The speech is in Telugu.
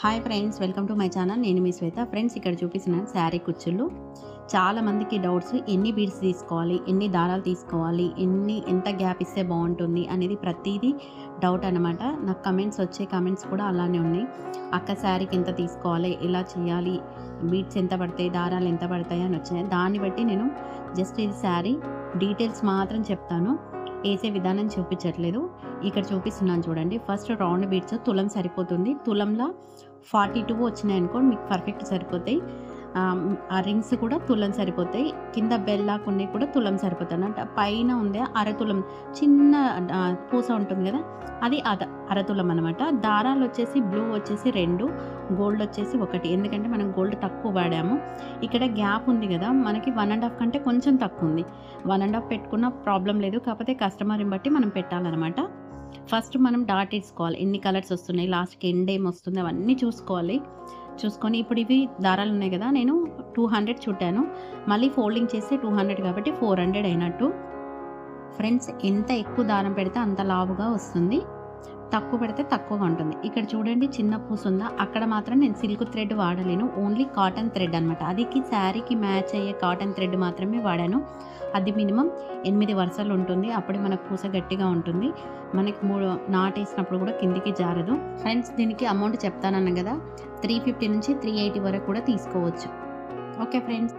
Hi friends, welcome to my channel. నేను మీ శ్వేత. ఫ్రెండ్స్, ఇక్కడ చూపిస్తున్న శారీ కుచ్చుళ్ళు. చాలామందికి డౌట్స్, ఎన్ని బీడ్స్ తీసుకోవాలి, ఎన్ని దారాలు తీసుకోవాలి, ఎంత గ్యాప్ ఇస్తే బాగుంటుంది అనేది ప్రతిదీ డౌట్ అనమాట. నాకు కమెంట్స్ కూడా అలానే ఉన్నాయి. అక్క శారీకి ఎంత తీసుకోవాలి, ఎలా చేయాలి, బీడ్స్ ఎంత పడతాయి, దారాలు ఎంత పడతాయి అని వచ్చాయి. దాన్ని బట్టి నేను జస్ట్ ఇది శారీ డీటెయిల్స్ మాత్రం చెప్తాను, వేసే విధానం చూపించట్లేదు. ఇక్కడ చూపిస్తున్నాను చూడండి. ఫస్ట్ రౌండ్ బీడ్స్ తులం సరిపోతుంది. తులంలో 42 వచ్చినాయి అనుకో, మీకు పర్ఫెక్ట్ సరిపోతాయి. ఆ రింగ్స్ కూడా తులం సరిపోతాయి. కింద బెల్లాకు ఉన్నాయి కూడా తులం సరిపోతాయి అన్నమాట. పైన ఉంది అరతులం, చిన్న పూస ఉంటుంది కదా, అది అరతులం అనమాట. దారాలు వచ్చేసి బ్లూ వచ్చేసి 2, గోల్డ్ వచ్చేసి 1. ఎందుకంటే మనం గోల్డ్ తక్కువ వాడాము. ఇక్కడ గ్యాప్ ఉంది కదా, మనకి 1.5 కంటే కొంచెం తక్కువ ఉంది. 1.5 పెట్టుకున్న ప్రాబ్లం లేదు, కాకపోతే కస్టమర్ని బట్టి మనం పెట్టాలన్నమాట. ఫస్ట్ మనం డాట్ వేసుకోవాలి, ఎన్ని కలర్స్ వస్తున్నాయి, లాస్ట్కి ఎండ్ ఏం వస్తుంది అవన్నీ చూసుకొని ఇప్పుడు ఇవి దారాలు ఉన్నాయి కదా, నేను 200 చుట్టాను. మళ్ళీ ఫోల్డింగ్ చేస్తే 200 కాబట్టి 400 అయినట్టు. ఫ్రెండ్స్, ఎంత ఎక్కువ దారం పెడితే అంత లావుగా వస్తుంది, తక్కువ పెడితే తక్కువగా ఉంటుంది. ఇక్కడ చూడండి, చిన్న పూస ఉందా, అక్కడ మాత్రం నేను సిల్క్ థ్రెడ్ వాడలేను, ఓన్లీ కాటన్ థ్రెడ్ అనమాట. అదికి శారీకి మ్యాచ్ అయ్యే కాటన్ థ్రెడ్ మాత్రమే వాడాను. అది మినిమం 8 వరుసలు ఉంటుంది, అప్పుడు మనకు పూస గట్టిగా ఉంటుంది. మనకి 3 నాటేసినప్పుడు కూడా కిందికి జారదు. ఫ్రెండ్స్, దీనికి అమౌంట్ చెప్తానన్నా కదా, 350 నుంచి 380 వరకు కూడా తీసుకోవచ్చు. Okay friends.